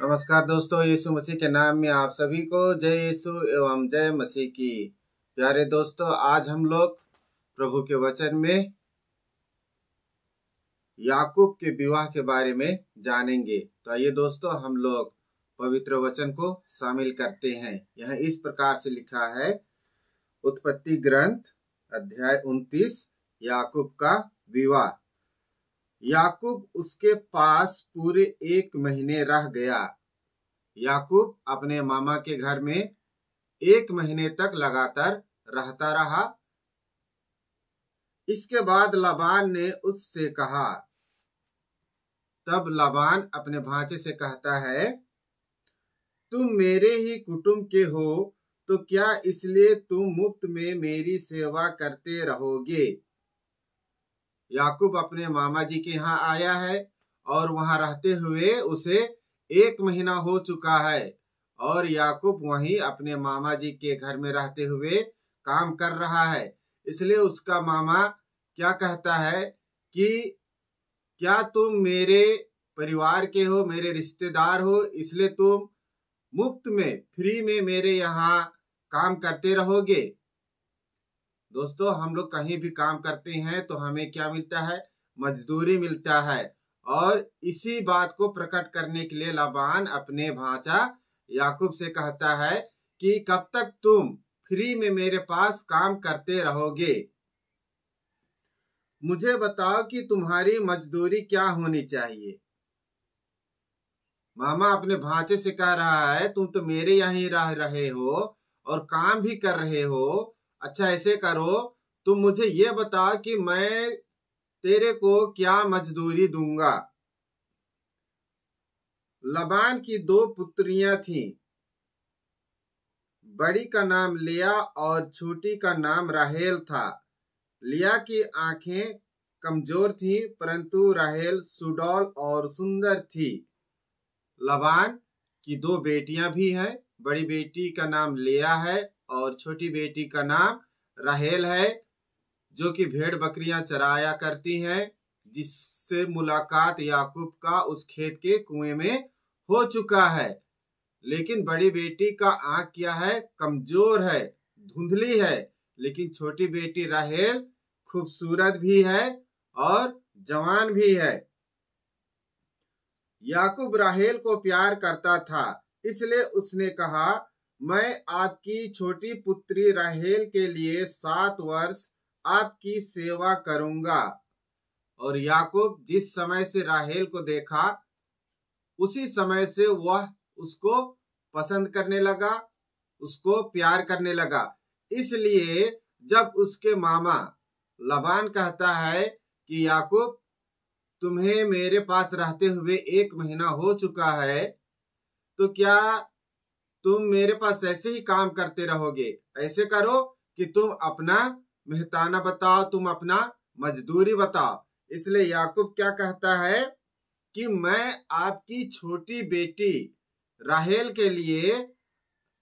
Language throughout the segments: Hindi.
नमस्कार दोस्तों, यीशु मसीह के नाम में आप सभी को जय यीशु एवं जय मसीह की। प्यारे दोस्तों, आज हम लोग प्रभु के वचन में याकूब के विवाह के बारे में जानेंगे। तो आइए दोस्तों, हम लोग पवित्र वचन को शामिल करते हैं। यह इस प्रकार से लिखा है, उत्पत्ति ग्रंथ अध्याय 29, याकूब का विवाह। याकूब उसके पास पूरे 1 महीने रह गया। याकूब अपने मामा के घर में 1 महीने तक लगातार रहता रहा। इसके बाद लाबान ने उससे कहा, तब लाबान अपने भांजे से कहता है, तुम मेरे ही कुटुंब के हो, तो क्या इसलिए तुम मुफ्त में मेरी सेवा करते रहोगे? याकूब अपने मामा जी के यहाँ आया है और वहां रहते हुए उसे 1 महीना हो चुका है और याकूब वहीं अपने मामा जी के घर में रहते हुए काम कर रहा है। इसलिए उसका मामा क्या कहता है कि क्या तुम मेरे परिवार के हो, मेरे रिश्तेदार हो, इसलिए तुम मुफ्त में, फ्री में मेरे यहाँ काम करते रहोगे? दोस्तों, हम लोग कहीं भी काम करते हैं तो हमें क्या मिलता है? मजदूरी मिलता है। और इसी बात को प्रकट करने के लिए लाबान अपने भांजा याकूब से कहता है कि कब तक तुम फ्री में मेरे पास काम करते रहोगे? मुझे बताओ कि तुम्हारी मजदूरी क्या होनी चाहिए। मामा अपने भांजे से कह रहा है, तुम तो मेरे यहाँ ही रह रहे हो और काम भी कर रहे हो। अच्छा, ऐसे करो, तुम मुझे ये बताओ कि मैं तेरे को क्या मजदूरी दूंगा। लाबान की 2 पुत्रियां थीं। बड़ी का नाम लिया और छोटी का नाम राहेल था। लिया की आंखें कमजोर थीं, परंतु राहेल सुडौल और सुंदर थी। लाबान की 2 बेटियां भी हैं। बड़ी बेटी का नाम लिया है और छोटी बेटी का नाम राहेल है, जो कि भेड़ बकरियां चराया करती हैं, जिससे मुलाकात याकूब का उस खेत के कुएं में हो चुका है। लेकिन बड़ी बेटी का आंख क्या है? कमजोर है, धुंधली है। लेकिन छोटी बेटी राहेल खूबसूरत भी है और जवान भी है। याकूब राहेल को प्यार करता था, इसलिए उसने कहा, मैं आपकी छोटी पुत्री राहेल के लिए 7 वर्ष आपकी सेवा करूंगा। और याकूब जिस समय से राहेल को देखा, उसी समय से वह उसको पसंद करने लगा, उसको प्यार करने लगा। इसलिए जब उसके मामा लाबान कहता है कि याकूब, तुम्हें मेरे पास रहते हुए 1 महीना हो चुका है, तो क्या तुम मेरे पास ऐसे ही काम करते रहोगे? ऐसे करो कि तुम अपना मेहताना बताओ, तुम अपना मजदूरी बताओ। इसलिए याकूब क्या कहता है कि मैं आपकी छोटी बेटी राहेल के लिए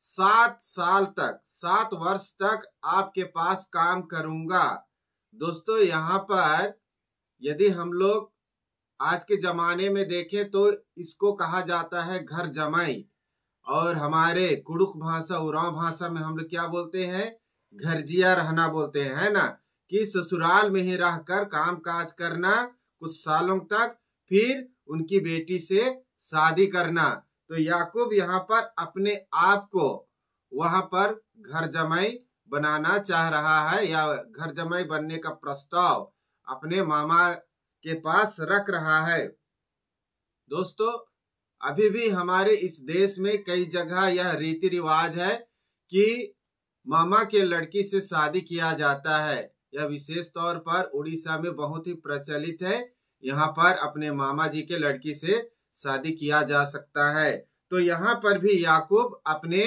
7 वर्ष तक आपके पास काम करूंगा। दोस्तों, यहाँ पर यदि हम लोग आज के जमाने में देखें तो इसको कहा जाता है घर जमाई, और हमारे कुड़ुख भाषा, उरांव भाषा में हम लोग क्या बोलते हैं? घरजिया रहना बोलते हैं, है ना? कि ससुराल में ही रहकर काम काज करना कुछ सालों तक, फिर उनकी बेटी से शादी करना। तो याकूब यहाँ पर अपने आप को वहां पर घर जमाई बनाना चाह रहा है, या घर जमाई बनने का प्रस्ताव अपने मामा के पास रख रहा है। दोस्तों, अभी भी हमारे इस देश में कई जगह यह रीति रिवाज है कि मामा के लड़की से शादी किया जाता है। यह विशेष तौर पर उड़ीसा में बहुत ही प्रचलित है। यहाँ पर अपने मामा जी के लड़की से शादी किया जा सकता है। तो यहाँ पर भी याकूब अपने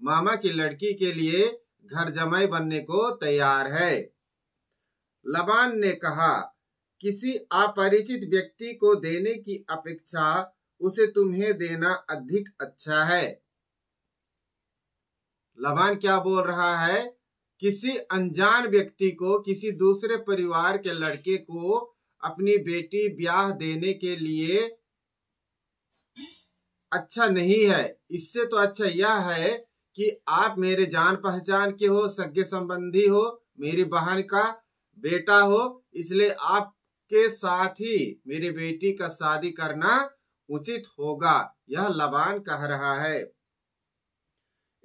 मामा की लड़की के लिए घर जमाई बनने को तैयार है। लाबान ने कहा, किसी अपरिचित व्यक्ति को देने की अपेक्षा उसे तुम्हें देना अधिक अच्छा है। लाबान क्या बोल रहा है? किसी अनजान व्यक्ति को, किसी दूसरे परिवार के लड़के को अपनी बेटी ब्याह देने के लिए अच्छा नहीं है। इससे तो अच्छा यह है कि आप मेरे जान पहचान के हो, सगे संबंधी हो, मेरी बहन का बेटा हो, इसलिए आपके साथ ही मेरी बेटी का शादी करना उचित होगा, यह लाबान कह रहा है।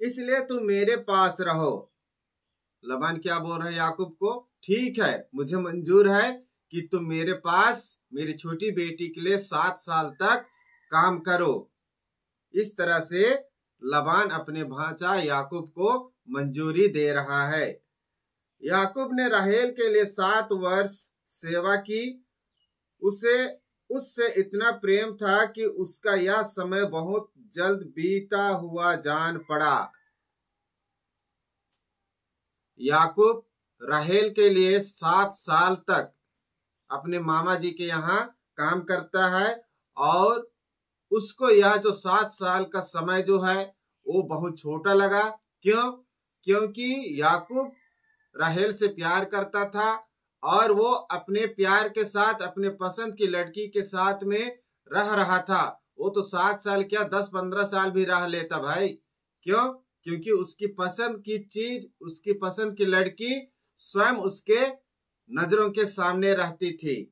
इसलिए तुम मेरे पास रहो। लाबान क्या बोल रहे हैं याकूब को? ठीक है, मुझे मंजूर है कि तुम मेरे पास मेरी छोटी बेटी के लिए 7 साल तक काम करो। इस तरह से लाबान अपने भांजा याकूब को मंजूरी दे रहा है। याकूब ने राहेल के लिए 7 वर्ष सेवा की। उससे इतना प्रेम था कि उसका यह समय बहुत जल्द बीता हुआ जान पड़ा। याकूब राहेल के लिए 7 साल तक अपने मामा जी के यहाँ काम करता है और उसको यह जो 7 साल का समय जो है वो बहुत छोटा लगा। क्यों? क्योंकि याकूब राहेल से प्यार करता था और वो अपने प्यार के साथ अपने पसंद की लड़की के साथ में रह रहा था। वो तो 7 साल क्या 10-15 साल भी रह लेता भाई। क्यों? क्योंकि उसकी पसंद की चीज, उसकी पसंद की लड़की स्वयं उसके नजरों के सामने रहती थी।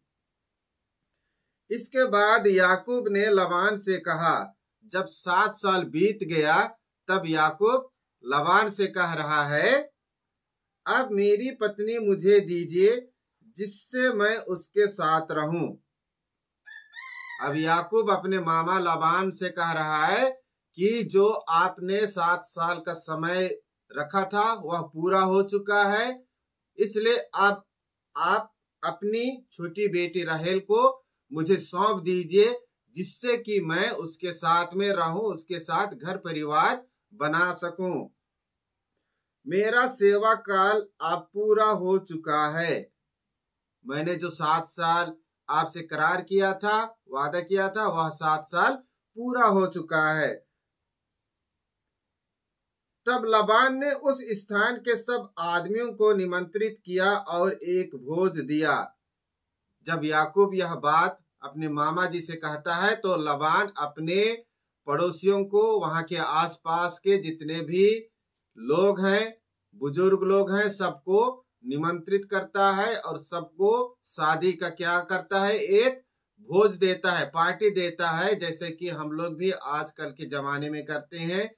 इसके बाद याकूब ने लाबान से कहा, जब 7 साल बीत गया तब याकूब लाबान से कह रहा है, अब मेरी पत्नी मुझे दीजिए जिससे मैं उसके साथ रहूं। अब याकूब अपने मामा लाबान से कह रहा है कि जो आपने 7 साल का समय रखा था वह पूरा हो चुका है, इसलिए अब आप अपनी छोटी बेटी राहेल को मुझे सौंप दीजिए जिससे कि मैं उसके साथ में रहूं, उसके साथ घर परिवार बना सकूं। मेरा सेवा काल अब पूरा हो चुका है। मैंने जो 7 साल आपसे करार किया था, वादा किया था, वह 7 साल पूरा हो चुका है। तब लाबान ने उस स्थान के सब आदमियों को निमंत्रित किया और एक भोज दिया। जब याकूब यह बात अपने मामा जी से कहता है तो लाबान अपने पड़ोसियों को, वहां के आसपास के जितने भी लोग हैं, बुजुर्ग लोग हैं, सबको निमंत्रित करता है और सबको शादी का क्या करता है, एक भोज देता है, पार्टी देता है। जैसे कि हम लोग भी आजकल के जमाने में करते हैं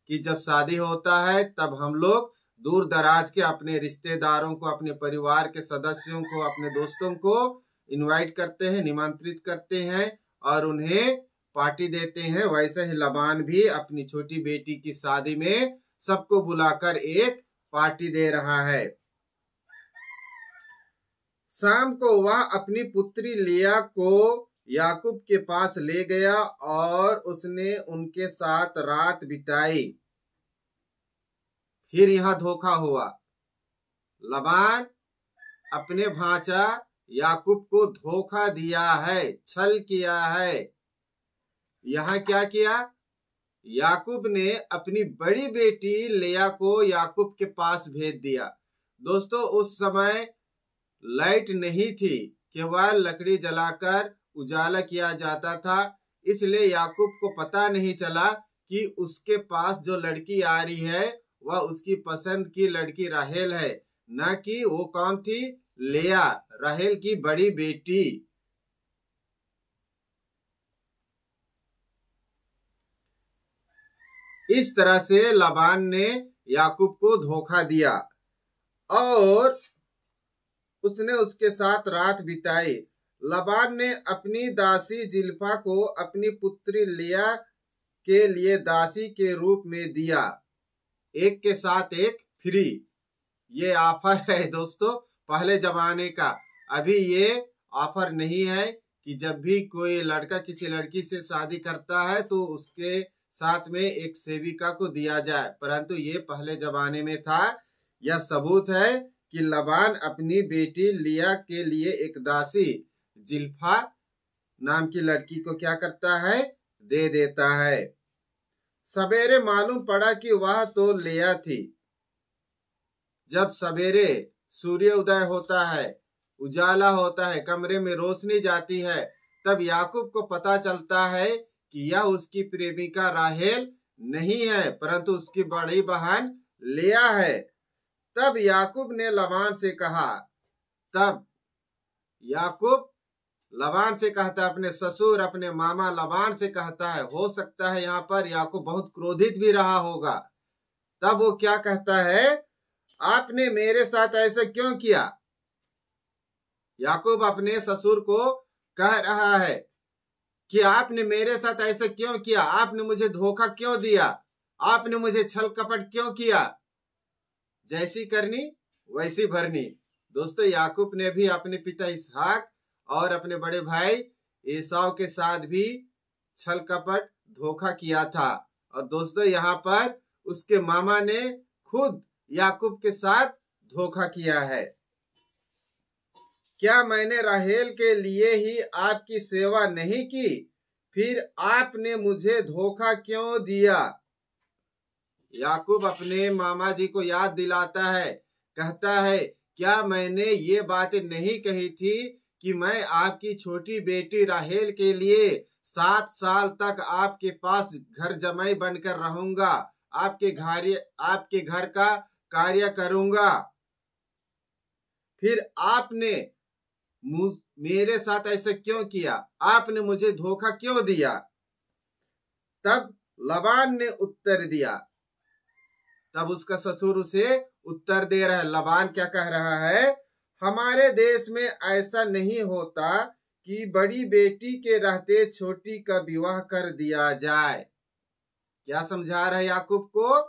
कि जब शादी होता है तब हम लोग दूर दराज के अपने रिश्तेदारों को, अपने परिवार के सदस्यों को, अपने दोस्तों को इनवाइट करते हैं, निमंत्रित करते हैं और उन्हें पार्टी देते हैं। वैसे ही लाबान भी अपनी छोटी बेटी की शादी में सबको बुलाकर एक पार्टी दे रहा है। शाम को वह अपनी पुत्री लिया को याकूब के पास ले गया और उसने उनके साथ रात बिताई। फिर यहां धोखा हुआ। लाबान अपने भांजा याकूब को धोखा दिया है, छल किया है। यहां क्या किया? याकूब ने अपनी बड़ी बेटी लिया को याकूब के पास भेज दिया। दोस्तों, उस समय लाइट नहीं थी, केवल लकड़ी जलाकर उजाला किया जाता था, इसलिए याकूब को पता नहीं चला कि उसके पास जो लड़की आ रही है वह उसकी पसंद की लड़की राहेल है, न कि वो कौन थी, लेया, राहेल की बड़ी बेटी। इस तरह से लाबान ने याकूब को धोखा दिया और उसने उसके साथ रात बिताई। लाबान ने अपनी दासी जिल्फा को अपनी पुत्री लिया के लिए दासी के रूप में दिया, एक के साथ एक फ्री। ये ऑफर है दोस्तों पहले जमाने का। अभी ये ऑफर नहीं है कि जब भी कोई लड़का किसी लड़की से शादी करता है तो उसके साथ में एक सेविका को दिया जाए, परंतु ये पहले जमाने में था। यह सबूत है कि लाबान अपनी बेटी लिया के लिए एक दासी जिल्फा नाम की लड़की को क्या करता है, दे देता है। सवेरे मालूम पड़ा कि वह तो लिया थी। जब सवेरे सूर्य उदय होता है, उजाला होता है, कमरे में रोशनी जाती है, तब याकूब को पता चलता है कि यह उसकी प्रेमिका राहेल नहीं है, परंतु उसकी बड़ी बहन लिया है। तब याकूब ने लबान से कहा, तब याकूब लबान से कहता है, अपने ससुर अपने मामा लबान से कहता है। हो सकता है यहाँ पर याकूब बहुत क्रोधित भी रहा होगा। तब वो क्या कहता है, आपने मेरे साथ ऐसा क्यों किया? याकूब अपने ससुर को कह रहा है कि आपने मेरे साथ ऐसा क्यों किया? आपने मुझे धोखा क्यों दिया? आपने मुझे छल कपट क्यों किया? जैसी करनी वैसी भरनी। दोस्तों, याकूब ने भी अपने पिता इसहाक और अपने बड़े भाई एसाव के साथ भी छल कपट धोखा किया था। और दोस्तों, यहाँ पर उसके मामा ने खुद याकूब के साथ धोखा किया है। क्या मैंने राहेल के लिए ही आपकी सेवा नहीं की? फिर आपने मुझे धोखा क्यों दिया? याकूब अपने मामा जी को याद दिलाता है, कहता है, क्या मैंने ये बातें नहीं कही थी कि मैं आपकी छोटी बेटी राहेल के लिए 7 साल तक आपके पास घर जमाई बनकर रहूंगा, आपके घर का कार्य करूंगा? फिर आपने मेरे साथ ऐसा क्यों किया? आपने मुझे धोखा क्यों दिया? तब लबान ने उत्तर दिया, तब उसका ससुर उसे उत्तर दे रहा है। लबान क्या कह रहा है, हमारे देश में ऐसा नहीं होता कि बड़ी बेटी के रहते छोटी का विवाह कर दिया जाए। क्या समझा रहा है याकूब को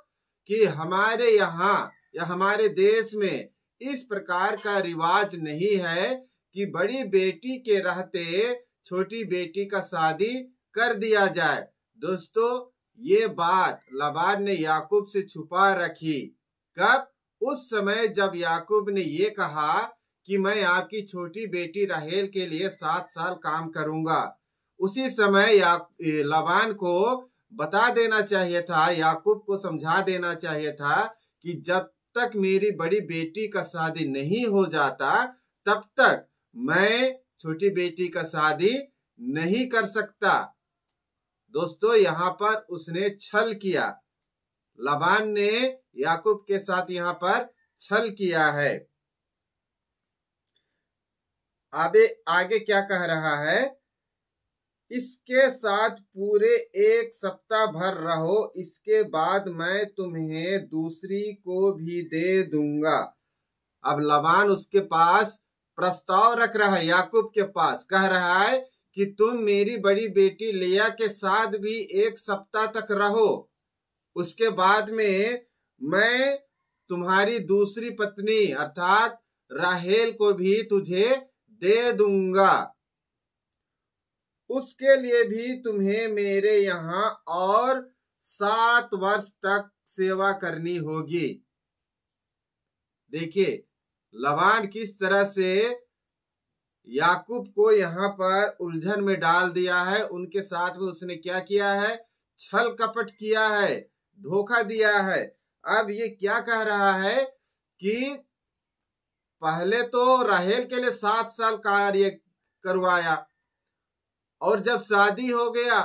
कि हमारे यहाँ या हमारे देश में इस प्रकार का रिवाज नहीं है कि बड़ी बेटी के रहते छोटी बेटी का शादी कर दिया जाए। दोस्तों, ये बात लबान ने याकूब से छुपा रखी। कब? उस समय जब याकूब ने ये कहा कि मैं आपकी छोटी बेटी राहेल के लिए 7 साल काम करूंगा। उसी समय लबान को बता देना चाहिए था, याकूब को समझा देना चाहिए था कि जब तक मेरी बड़ी बेटी का शादी नहीं हो जाता तब तक मैं छोटी बेटी का शादी नहीं कर सकता। दोस्तों, यहाँ पर उसने छल किया। लबान ने याकूब के साथ यहाँ पर छल किया है। आगे क्या कह रहा है, इसके साथ पूरे 1 सप्ताह भर रहो, इसके बाद मैं तुम्हें दूसरी को भी दे दूंगा। अब लबान उसके पास प्रस्ताव रख रहा है, याकूब के पास कह रहा है कि तुम मेरी बड़ी बेटी लिया के साथ भी 1 सप्ताह तक रहो, उसके बाद में मैं तुम्हारी दूसरी पत्नी अर्थात राहेल को भी तुझे दे दूंगा। उसके लिए भी तुम्हें मेरे यहाँ और 7 वर्ष तक सेवा करनी होगी। देखिए लबान किस तरह से याकूब को यहाँ पर उलझन में डाल दिया है। उनके साथ में उसने क्या किया है, छल कपट किया है, धोखा दिया है। अब ये क्या कह रहा है कि पहले तो राहेल के लिए 7 साल कार्य करवाया और जब शादी हो गया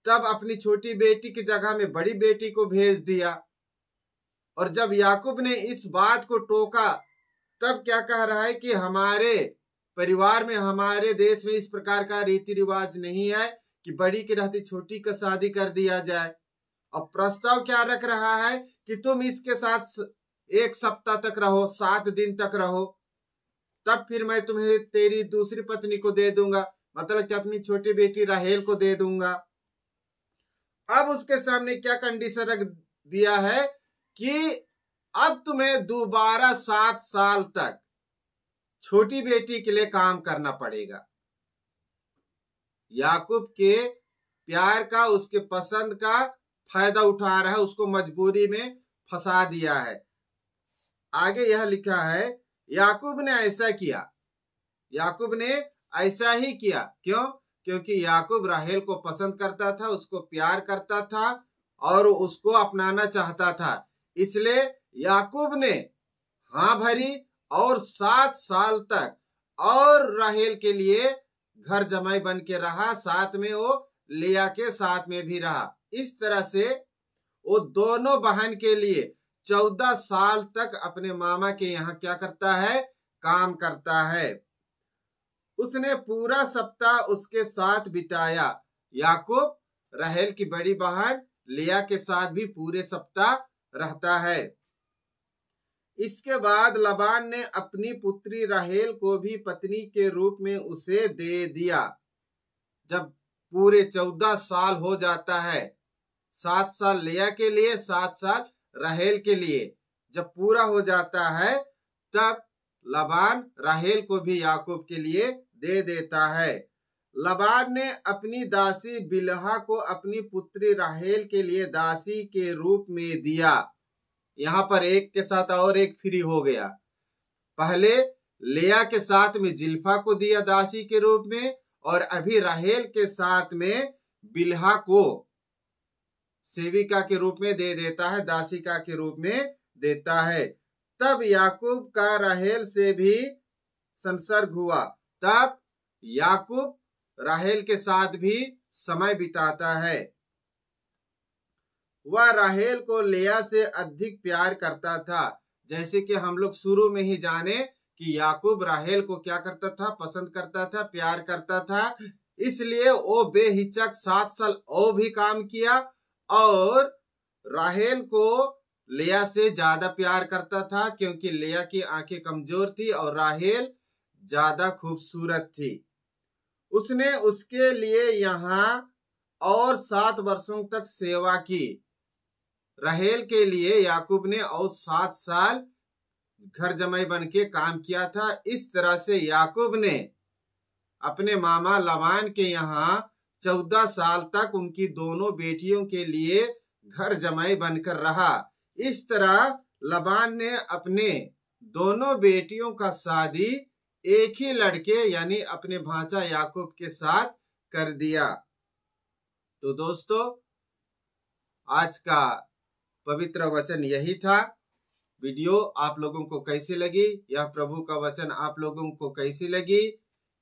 तब अपनी छोटी बेटी की जगह में बड़ी बेटी को भेज दिया। और जब याकूब ने इस बात को टोका तब क्या कह रहा है कि हमारे परिवार में, हमारे देश में इस प्रकार का रीति रिवाज नहीं है कि बड़ी के रहते छोटी का शादी कर दिया जाए। और प्रस्ताव क्या रख रहा है कि तुम इसके साथ 1 सप्ताह तक रहो, 7 दिन तक रहो, तब फिर मैं तुम्हें तेरी दूसरी पत्नी को दे दूंगा, मतलब कि अपनी छोटी बेटी राहेल को दे दूंगा। अब उसके सामने क्या कंडीशन रख दिया है कि अब तुम्हें दोबारा 7 साल तक छोटी बेटी के लिए काम करना पड़ेगा। याकूब के प्यार का, उसके पसंद का फायदा उठा रहा है, उसको मजबूरी में फंसा दिया है। आगे यह लिखा है, याकूब ने ऐसा किया। याकूब ने ऐसा ही किया। क्यों? क्योंकि याकूब राहेल को पसंद करता था, उसको प्यार करता था और उसको अपनाना चाहता था। इसलिए याकूब ने हाँ भरी और 7 साल तक और राहेल के लिए घर जमाई बन के रहा, साथ में वो लिया के साथ में भी रहा। इस तरह से वो दोनों बहन के लिए 14 साल तक अपने मामा के यहाँ क्या करता है, काम करता है। उसने पूरा सप्ताह उसके साथ बिताया। याकूब राहेल की बड़ी बहन लिया के साथ भी पूरे सप्ताह रहता है। इसके बाद लबान ने अपनी पुत्री राहेल को भी पत्नी के रूप में उसे दे दिया। जब पूरे 14 साल हो जाता है, 7 साल लिया के लिए, 7 साल राहेल के लिए, जब पूरा हो जाता है तब लबान राहेल को भी याकूब के लिए दे देता है। लबान ने अपनी दासी बिलहा को अपनी पुत्री राहेल के लिए दासी के रूप में दिया। यहाँ पर एक के साथ और एक फ्री हो गया। पहले लिया के साथ में जिल्फा को दिया दासी के रूप में, और अभी राहेल के साथ में बिलहा को सेविका के रूप में दे देता है, दासिका के रूप में देता है। तब याकूब का राहेल से भी संसर्ग हुआ। तब याकूब राहेल के साथ भी समय बिताता है। वह राहेल को लिया से अधिक प्यार करता था। जैसे कि हम लोग शुरू में ही जाने कि याकूब राहेल को क्या करता था, पसंद करता था, प्यार करता था। इसलिए वो बेहिचक 7 साल और भी काम किया और राहेल को लिया से ज्यादा प्यार करता था, क्योंकि लिया की आंखें कमजोर थी और राहेल ज्यादा खूबसूरत थी। उसने उसके लिए यहाँ और 7 वर्षों तक सेवा की। राहेल के लिए याकूब ने और 7 साल घर जमाई बन के काम किया था। इस तरह से याकूब ने अपने मामा लबान के यहाँ 14 साल तक उनकी दोनों बेटियों के लिए घर जमाई बनकर रहा। इस तरह लबान ने अपने दोनों बेटियों का शादी एक ही लड़के यानी अपने भांजा याकूब के साथ कर दिया। तो दोस्तों, आज का पवित्र वचन यही था। वीडियो आप लोगों को कैसी लगी? यह प्रभु का वचन आप लोगों को कैसी लगी?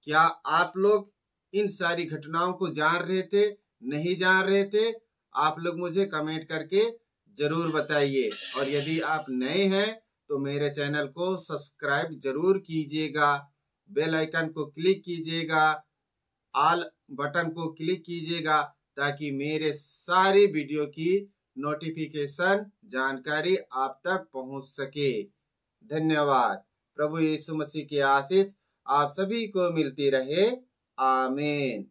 क्या आप लोग इन सारी घटनाओं को जान रहे थे, नहीं जान रहे थे? आप लोग मुझे कमेंट करके जरूर बताइए। और यदि आप नए हैं तो मेरे चैनल को सब्सक्राइब जरूर कीजिएगा, बेल आइकन को क्लिक कीजिएगा, ऑल बटन को क्लिक कीजिएगा, ताकि मेरे सारी वीडियो की नोटिफिकेशन जानकारी आप तक पहुंच सके। धन्यवाद। प्रभु यीशु मसीह की आशीष आप सभी को मिलती रहे। आमीन।